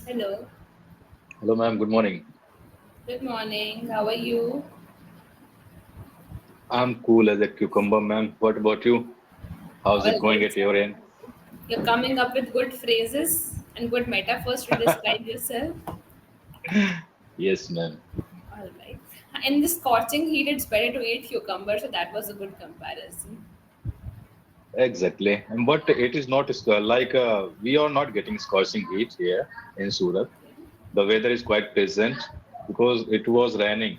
Hello. Hello, ma'am. Good morning. Good morning. How are you? I'm cool as a cucumber, ma'am. What about you? How's All it going right. at your end? You're coming up with good phrases and good metaphors to describe yourself. Yes, ma'am. All right. In this scorching heat, it's better to eat cucumber, so that was a good comparison. Exactly. And but it is not like we are not getting scorching heat here in Surat. The weather is quite pleasant because it was raining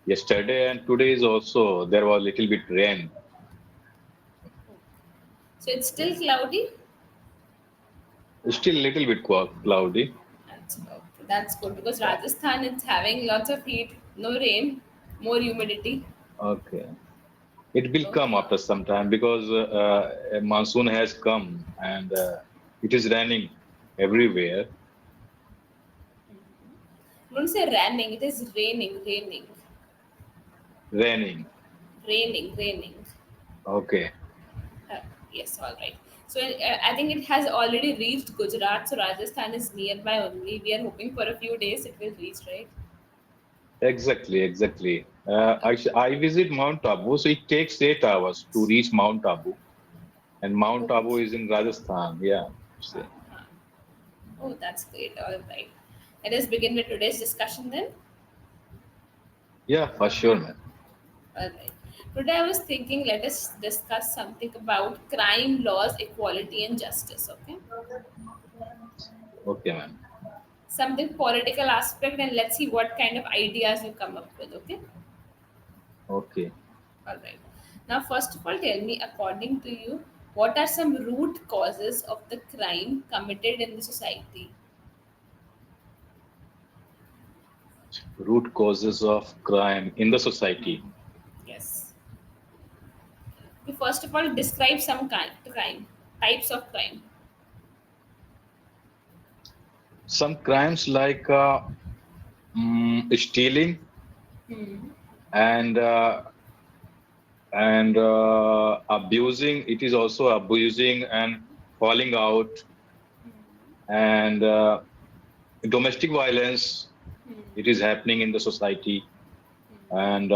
yesterday and today is also there was little bit rain. So it's still Yeah. cloudy. Still little bit cloudy. That's okay. That's good because Yeah. Rajasthan is having lots of heat, no rain, more humidity. Okay. It will come Okay. after some time because a monsoon has come and it is raining everywhere. Don't say raining. It is raining, raining, Raining. raining. Okay. Uh, yes, all right. So I think it has already reached Gujarat. So Rajasthan is nearby only. We are hoping for a few days it will reach, right? Exactly. Exactly. I visit Mount Abu, so it takes 8 hours to reach Mount Abu, and Mount Abu Okay. is in Rajasthan. Yeah. Uh, See. uh. Oh, that's great. All right. Let us begin with today's discussion then. Yeah, for sure, man. All right. Today I was thinking let us discuss something about crime, laws, equality, and justice. Okay. Okay, man. Something political aspect, and let's see what kind of ideas you come up with. Okay. Okay. All right. Now, first of all, tell me, according to you, what are some root causes of the crime committed in the society? Root causes of crime in the society. Yes. You first of all describe some kind crime, types of crime. Some crimes like stealing Hmm. and abusing. It is also abusing and falling out and domestic violence. It is happening in the society and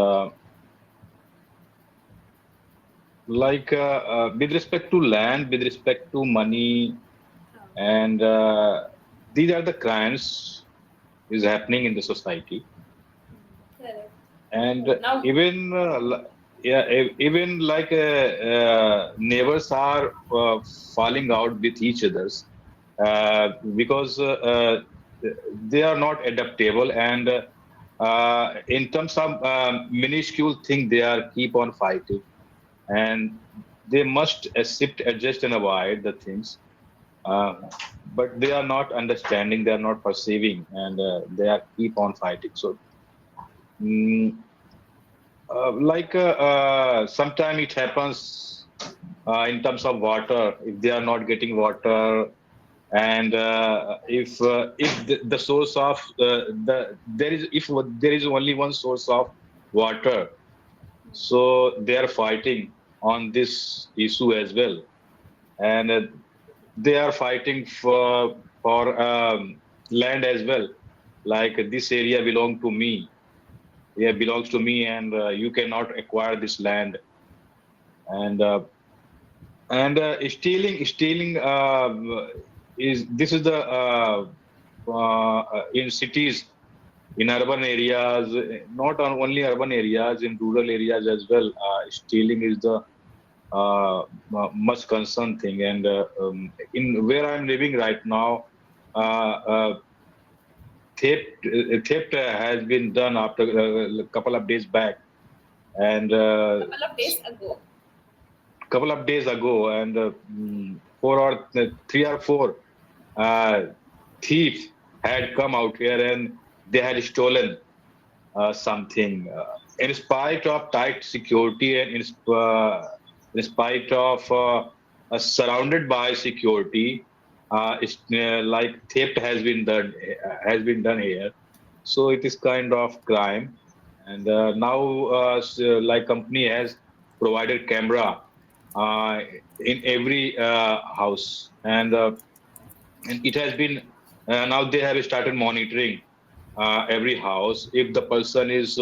with respect to land, with respect to money, and these are the crimes is happening in the society. Correct. And Now, even yeah, even like neighbors are falling out with each others because they are not adaptable and in terms of minuscule thing they are keep on fighting and they must accept, adjust, and avoid the things. Uh, but they are not understanding, they are not perceiving, and they are keep on fighting. So, mm, sometime it happens in terms of water. If they are not getting water, and if the source of there is if there is only one source of water, so they are fighting on this issue as well, and they are fighting for land as well. Like this area belong to me, yeah, belongs to me, and you cannot acquire this land. And stealing is this is the in cities, in urban areas, not on only urban areas, in rural areas as well. Stealing is the much concerned thing, and in where I'm living right now, uh, uh, theft has been done after a couple of days back, and couple of days ago. couple of days ago, and four or three or four uh, thieves had come out here and they had stolen something. In spite of tight security and in spite of surrounded by security, like theft has been done here. So it is kind of crime, and now like company has provided camera in every house, and it has been now they have started monitoring every house. If the person is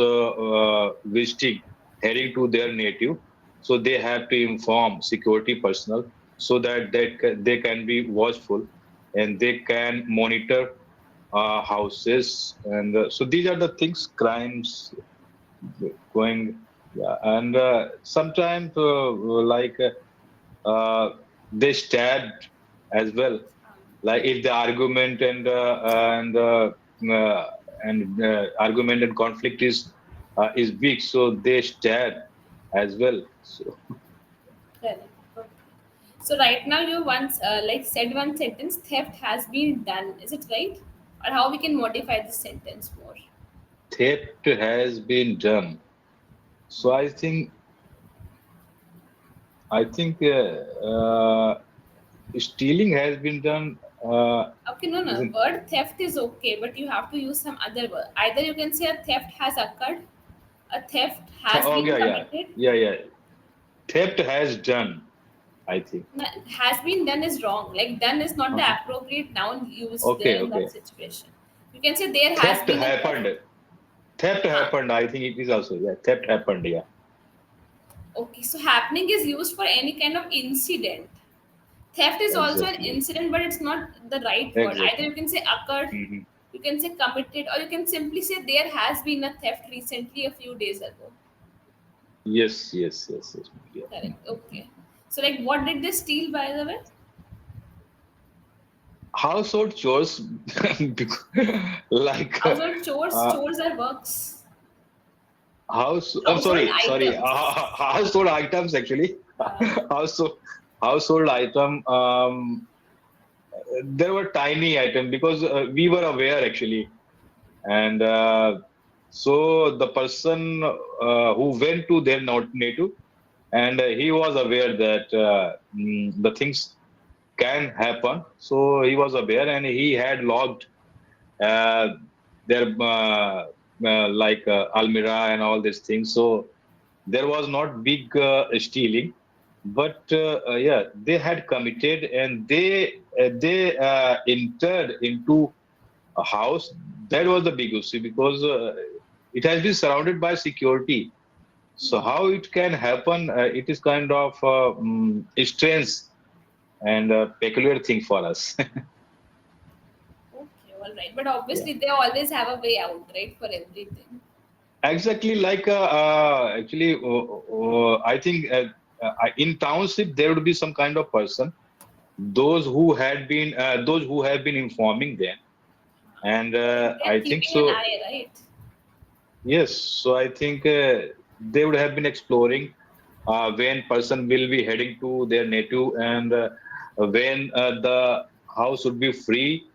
visiting, heading to their native, so they have to inform security personnel so that they can be watchful and they can monitor houses. And so these are the things, crimes going. Yeah, and sometimes uh, they stabbed as well, like if the argument uh, argument and conflict is big, so they stab as well. So Correct. Okay. So right now you once like said one sentence, theft has been done. Is it right? Or how we can modify this sentence more? theft has been done. So I think stealing has been done. Okay, no, no. Isn't Word theft is okay, but you have to use some other word. Either you can say a theft has occurred, a theft has oh been yeah, yeah, committed. yeah. Theft has done, I think. No, has been done is wrong. Like done is not the Uh-huh. appropriate noun used there Okay, in that okay. situation. You can say there has Theft been a theft. happened. Theft Huh. happened. I think it is also, yeah. Theft happened. Yeah. Okay, so happening is used for any kind of incident. Theft is also an Exactly. incident, but it's not the right word. Either Exactly. you can say occurred, Mhm. you can say committed, or you can simply say there has been a theft recently a few days ago. Yes, yes, yes, yes. Yeah. Correct. Okay. So, like, what did they steal, by the way? Household chores, because- like Household chores. uh, Chores are works. house. I'm Household sorry. items. Household items actually. Uh, household household item. There were tiny items because we were aware actually, and so the person who went to their native, and he was aware that the things can happen. So he was aware, and he had logged uh, their almirah and all these things. So there was not big stealing, but yeah, they had committed, and they entered into a house. That was the big issue because it has been surrounded by security. So how it can happen? It is kind of strange and a peculiar thing for us. okay, all right. But Yeah. obviously, they always have a way out, right, for everything. Exactly, like actually, I think in township there would be some kind of person, those who have been informing them, and Correct. They are I think keeping an so. eye, right? Yes, so I think they would have been exploring when person will be heading to their native, and when the house would be free,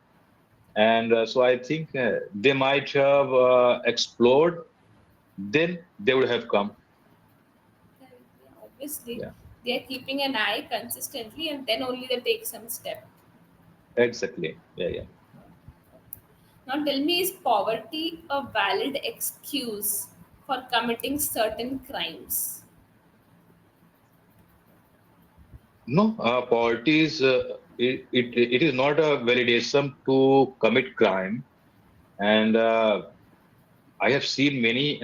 and so I think they might have explored. Then they would have come. Correct. Yeah, obviously, Yeah. they are keeping an eye consistently, and then only they take some step. Exactly. Yeah, yeah. Now, tell me, is poverty a valid excuse for committing certain crimes? No, poverty is it is not a validation to commit crime, and I have seen many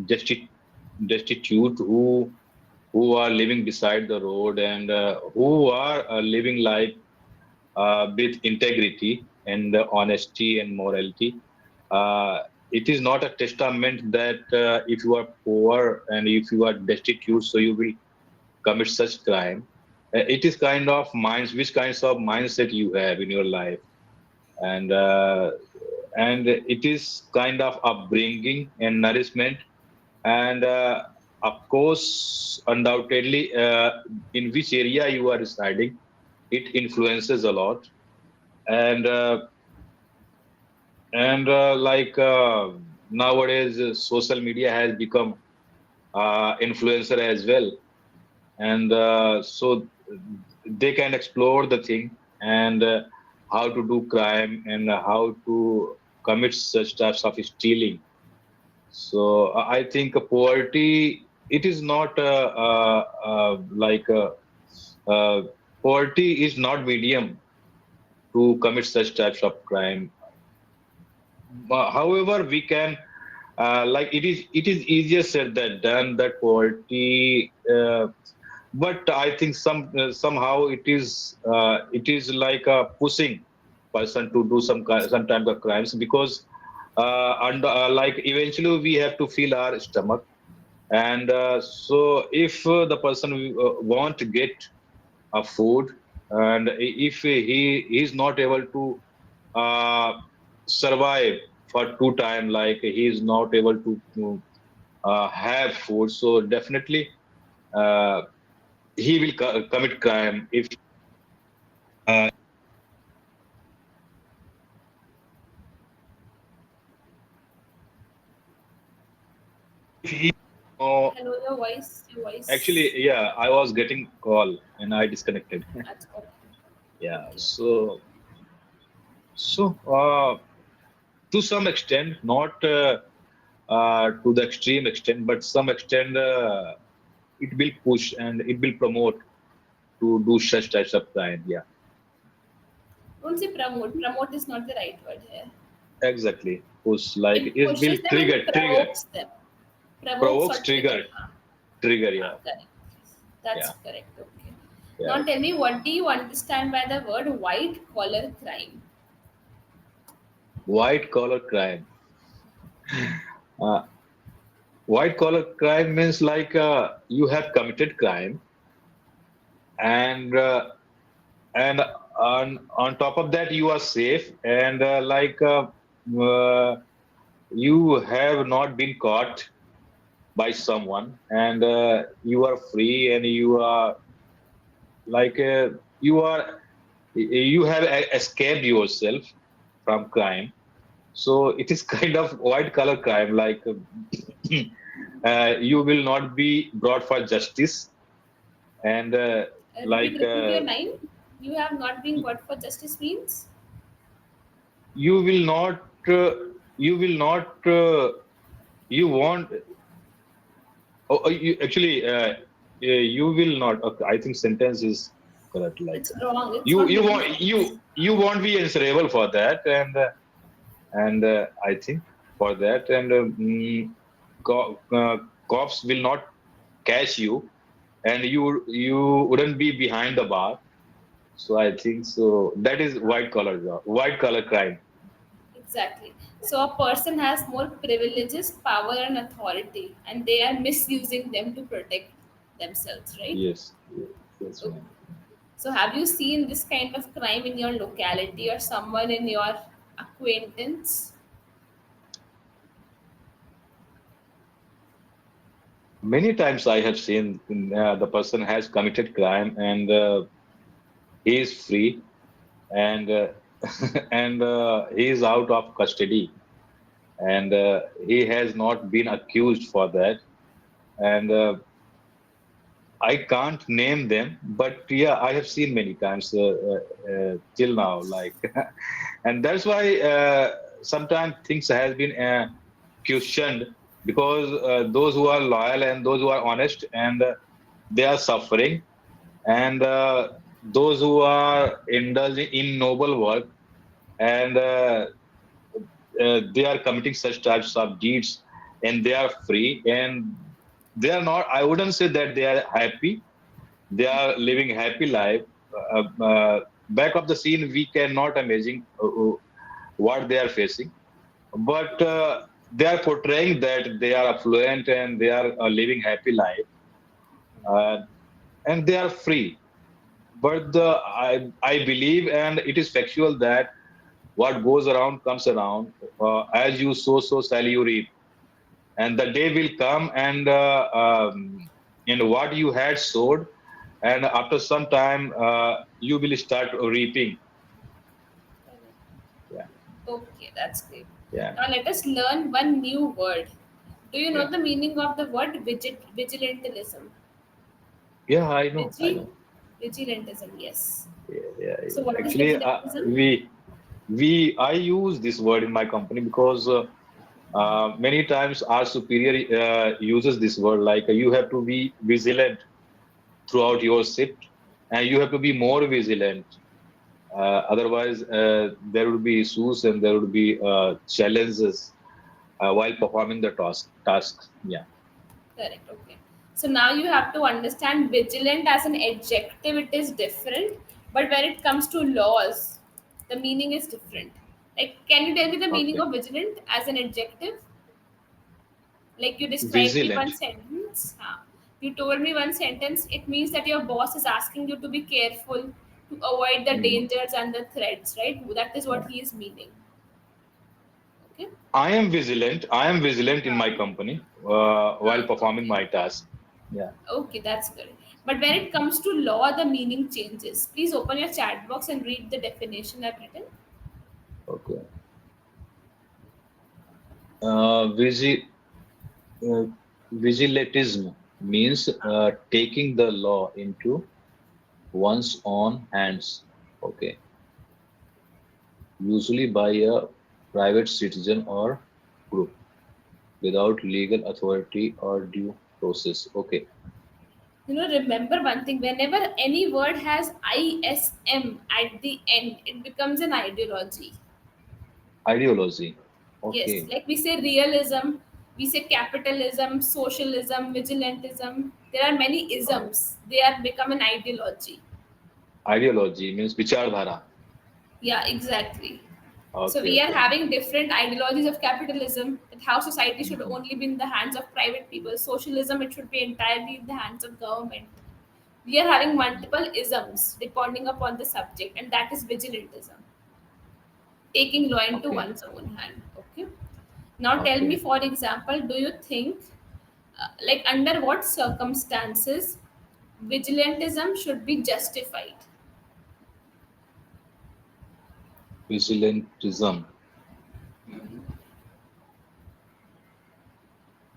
destitute who are living beside the road, and who are living life with integrity and honesty and morality. Uh, it is not a testament that if you are poor and if you are destitute, so you will commit such crime. It is kind of minds, which kinds of mindset you have in your life, and it is kind of upbringing and nourishment, and of course, undoubtedly, in which area you are residing, it influences a lot, and nowadays, social media has become influencer as well, and so they can explore the thing, and how to do crime and how to commit such types of stealing. So I think poverty, it is not like poverty is not medium to commit such types of crime. However, we can like it is easier said than done that poverty. But I think somehow it is like pushing person to do some type of crimes because and like eventually we have to fill our stomach and so if the person want to get a food and if he is not able to uh, survive for two time like he is not able to have food so definitely uh, he will commit crime if uh, if he oh, Hello, your actually voice. yeah I was getting call and I disconnected. That's okay. Yeah Okay. so to some extent not to the extreme extent but some extent it will push and it will promote to do such types of crime. Yeah, Don't say promote. Promote is not the right word here. exactly. Push like It it will pushes them and trigger, provokes them. Provokes or provokes, trigger. trigger. Yeah, Correct. That's yeah, correct. Okay. yeah. Now tell me, what do you understand by the word white collar crime? White collar crime. Uh, White collar crime means like you have committed crime and and on top of that you are safe and uh, you have not been caught by someone and you are free and you are like you have escaped yourself from crime so it is kind of white collar crime like you will not be brought for justice and Repeat, like repeat your line. You have not been got for justice means? you will not you will not you want you actually you will not okay, I think sentence is correct like It's wrong. It's you not you making want sense. you won't be answerable for that and I think for that and cops will not catch you and you wouldn't be behind the bar so I think so that is white collar job white collar crime. Exactly. So a person has more privileges, power, and authority, and they are misusing them to protect themselves, right? Yes, yes Okay. ma'am. So have you seen this kind of crime in your locality or someone in your acquaintance? Many times I have seen the person has committed crime and he is free and and he is out of custody and he has not been accused for that and I can't name them but yeah I have seen many times till now like and that's why sometimes things has been questioned because those who are loyal and those who are honest and they are suffering and those who are indulging in noble work and they are committing such types of deeds and they are free and they are not I wouldn't say that they are happy they are living happy life back of the scene we cannot imagine what they are facing but they are portraying that they are affluent and they are living happy life uh, and they are free but I believe and it is factual that what goes around comes around as you sow so shall you reap and the day will come and in what you had sowed and after some time you will start reaping. Yeah, Okay, that's great. yeah, Now let us learn one new word. Do you know yeah, the meaning of the word vigilantism? yeah, I Vigi, know. vigilantism, yes. Yeah, yeah, So yeah. what is Actually vigilantism? I use this word in my company because many times our superior uses this word like you have to be vigilant throughout your shift and you have to be more vigilant Otherwise, there would be issues and there would be challenges while performing the tasks. Yeah. Correct. Okay. So now you have to understand vigilant as an adjective, it is different. But when it comes to laws, the meaning is different. Like, can you tell me the meaning Okay. of vigilant as an adjective? Like, you described me one Vigilant. sentence. You told me one sentence. It means that your boss is asking you to be careful to avoid the Mm. dangers and the threats, right? That is what Yeah. he is meaning. Okay. I am vigilant. I am vigilant in my Uh, company while performing okay. my task. Yeah. Okay, that's good. But when it comes to law, the meaning changes. Please open your chat box and read the definition I've written. Okay. Uh, vigi- uh, Vigilantism means taking the law into one's own hands. Okay. Usually by a private citizen or group without legal authority or due process. Okay. Remember one thing, whenever any word has ISM at the end, it becomes an ideology. Ideology. Yes, Okay. like we say realism, we say capitalism, socialism, vigilantism. There are many Uh, isms. They are become an ideology. Ideology means vichardhara. Yeah, exactly. So Okay, we are okay. having different ideologies of capitalism, that how society should Mhm. only be in the hands of private people. Socialism, it should be entirely in the hands of government. We are having multiple isms depending upon the subject, and that is vigilantism, taking law into Okay, one's own hand. Okay. Now tell me, okay. for example, do you think, like, under what circumstances vigilantism should be justified? Vigilantism.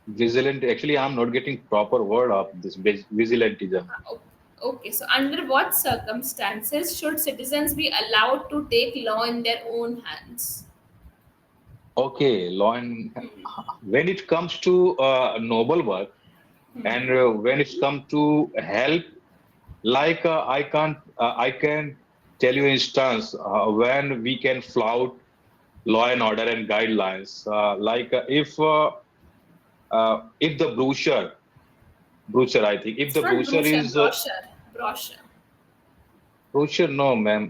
Vigilant. Actually, I'm not getting proper word of this vigilantism. Okay, so under what circumstances should citizens be allowed to take law in their own hands? Okay, law and when it comes to noble work and when it comes to help, like I can tell you instance when we can flout law and order and guidelines. If the brochure, I think if It's the not brochure brochure, is brochure, brochure. brochure, no, ma'am.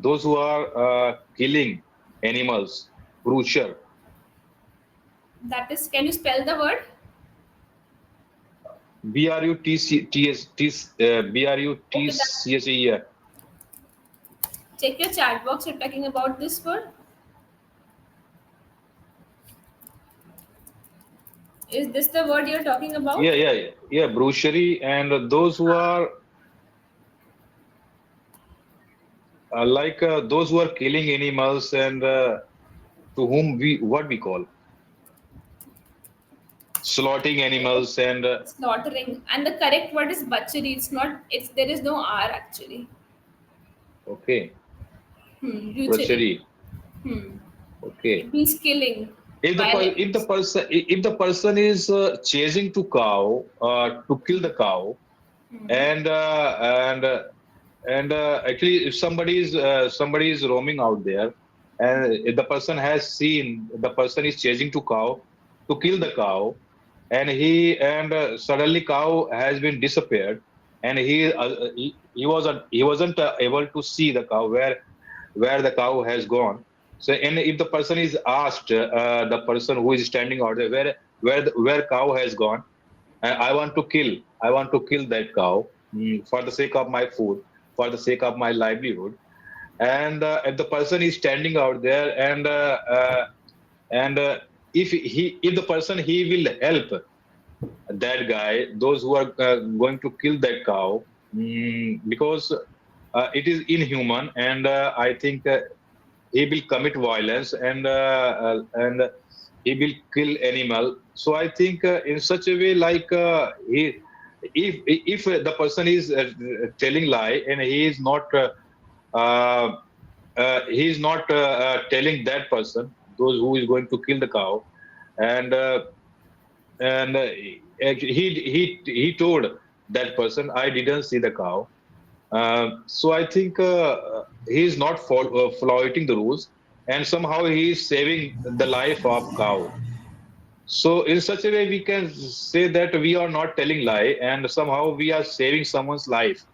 Those who are killing animals, brochure. That is, can you spell the word? Okay, BRUTCHE. check your chat box. You're talking about this word. Is this the word you're talking Yeah, about? yeah, yeah, yeah. Brochure and those who are those who are killing animals and to whom we what we call slaughtering animals and Slaughtering. And the correct word is butchery. It's not, it's, there is no R actually. okay, Butchery. brochure. Hmm. Okay. It means killing, If the violence. person is chasing to cow to kill the cow Hmm. and actually if somebody is roaming out there and if the person has seen the person is chasing to cow to kill the cow and suddenly cow has been disappeared and he wasn't able to see the cow where the cow has gone. So, and if the person is asked, the person who is standing out there, where cow has gone, I want to kill that cow for the sake of my food, for the sake of my livelihood. And if the person is standing out there, and if the person he will help that guy, those who are going to kill that cow, because it is inhuman, and I think he will commit violence and he will kill animal. So I think in such a way, like if the person is telling lie and uh, he is not telling that person, those who is going to kill the cow, and he told that person, I didn't see the cow. So I think. he is not flouting the rules, and somehow he is saving the life of cow. So in such a way, we can say that we are not telling lie, and somehow we are saving someone's life.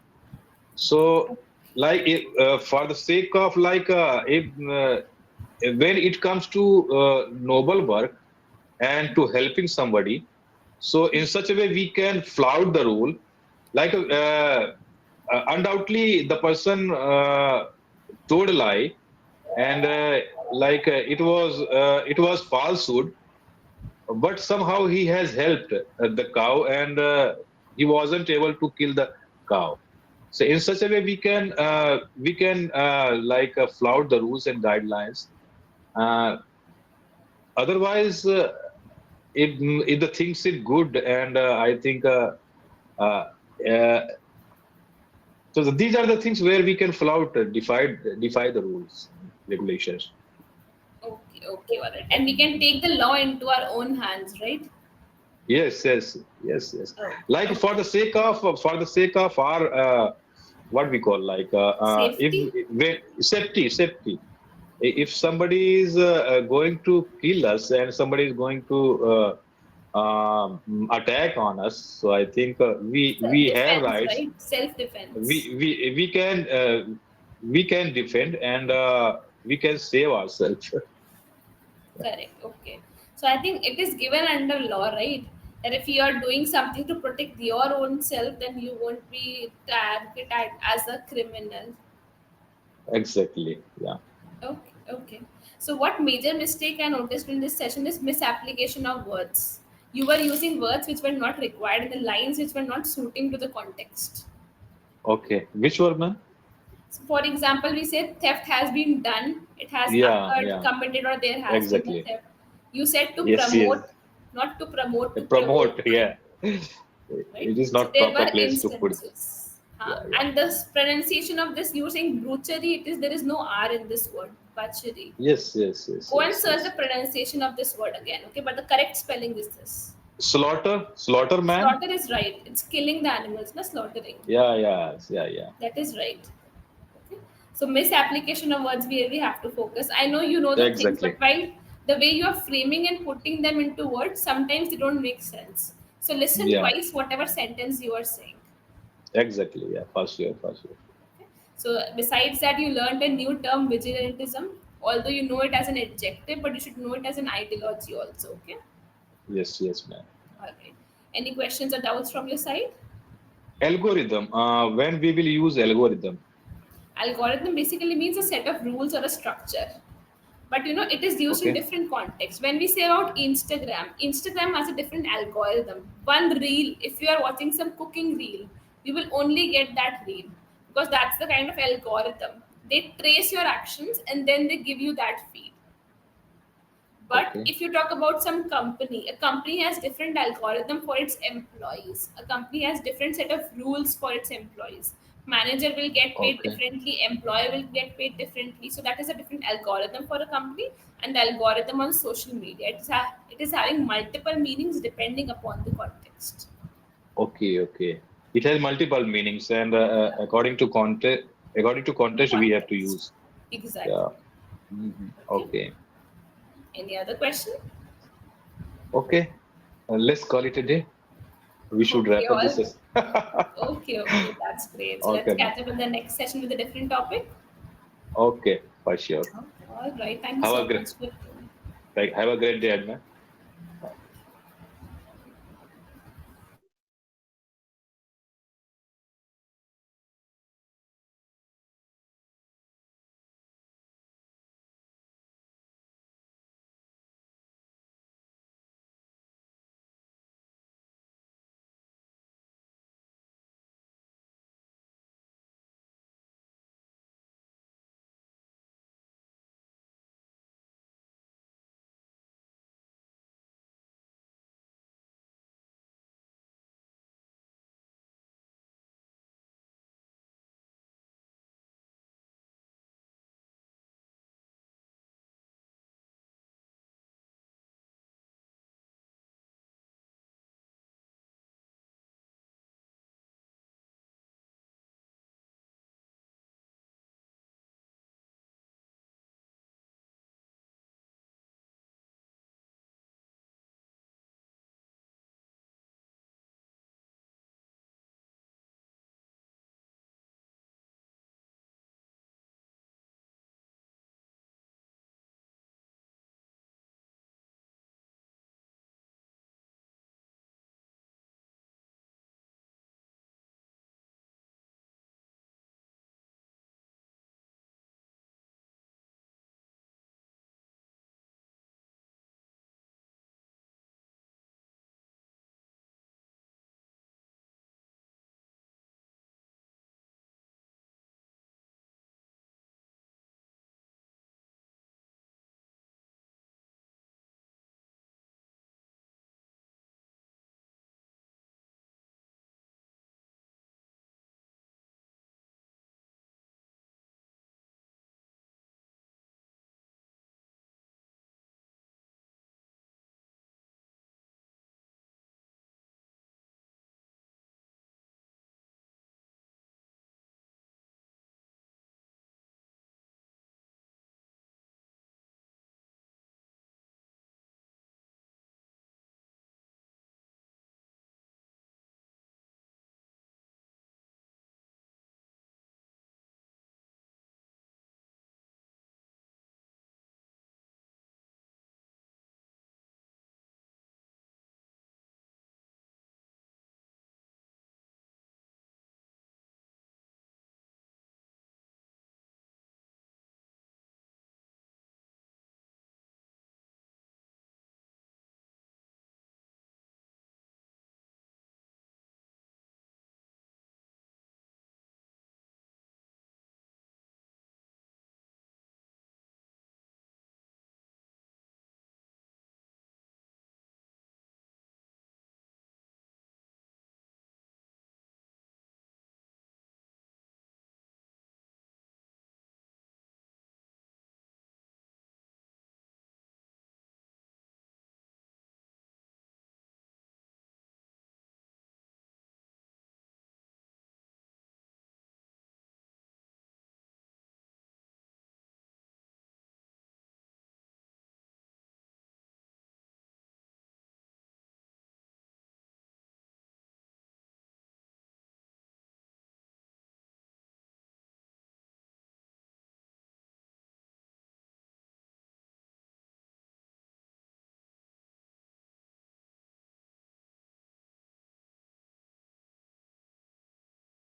So, like, for the sake of like, if when it comes to noble work and to helping somebody, so in such a way we can flout the rule. Like, undoubtedly, the person told a lie, and it was falsehood, but somehow he has helped the cow, and he wasn't able to kill the cow. So in such a way we can flout the rules and guidelines. uh, Otherwise, if the things is good, and I think uh, uh, these are the things where we can flout, defy the rules, regulations. Okay, okay, all right. And we can take the law into our own hands, right? Yes, yes, yes, yes. Oh, Like, okay. for the sake of our what we call, like, if Safety? when safety. If somebody is going to kill us, and somebody is going to attack on us, so I think we have Defense, rights. right? Self We defense. we can defend, and we can save ourselves. Correct. Okay. So I think it is given under law, right? That if you are doing something to protect your own self, then you won't be targeted as a criminal. Exactly. Yeah. Okay. Okay. So what major mistake I noticed in this session is misapplication of words. You were using words which were not required and the lines which were not suiting to the context. Okay. Which one, man? So for example, we say theft has been done, it has Yeah. occurred, Yeah. committed, or there has been a Exactly. theft. You said to Yes. Yes. promote, not to promote, to Promote. provoke, Yeah. right? It is So not there proper were place to put. instances. Yeah. Yeah. And the pronunciation of this, you're saying bruchery, it is there is no R in this word, butchery. Yes. Yes. Yes. Go and Yes. search the Yes. pronunciation of this word again, okay? But the correct spelling is this. Slaughter man. Slaughter is right. It's killing the animals, not slaughtering. Yeah. Yeah. Yeah. Yeah. That is right. Okay. So misapplication of words where we have to focus. I know you know the things, but Exactly. while the way you are framing and putting them into words, sometimes they don't make sense. So listen Yeah. twice whatever sentence you are saying. Exactly. Yeah. For sure. For sure. Okay. So besides that, you learned a new term, vigilantism. Although you know it as an adjective, but you should know it as an ideology also. Okay. Yes. Yes, man. All right. Any questions or doubts from your side? Algorithm. When we will use algorithm. Algorithm basically means a set of rules or a structure. But it is used in Okay. different contexts. When we say about Instagram has a different algorithm. One reel, if you are watching some cooking reel, you will only get that reel because that's the kind of algorithm. They trace your actions and then they give you that feed. But Okay. if you talk about some company, a company has different algorithm for its employees. A company has different set of rules for its employees. Manager will get paid Okay. differently, employee will get paid differently. So that is a different algorithm for a company, and the algorithm on social media. It is having multiple meanings depending upon the context. Okay. Okay. It has multiple meanings, and Yeah. according to The context, we have to context. use. Yeah. Exactly. Okay. Okay. Any other question? Okay. Let's call it a day. We should Okay, wrap up this. all. Okay, okay, that's great. So let's Okay, man. catch up in the next session with a different topic. Okay, for sure. All right. Thank you Have a so great, much for have a great day, man.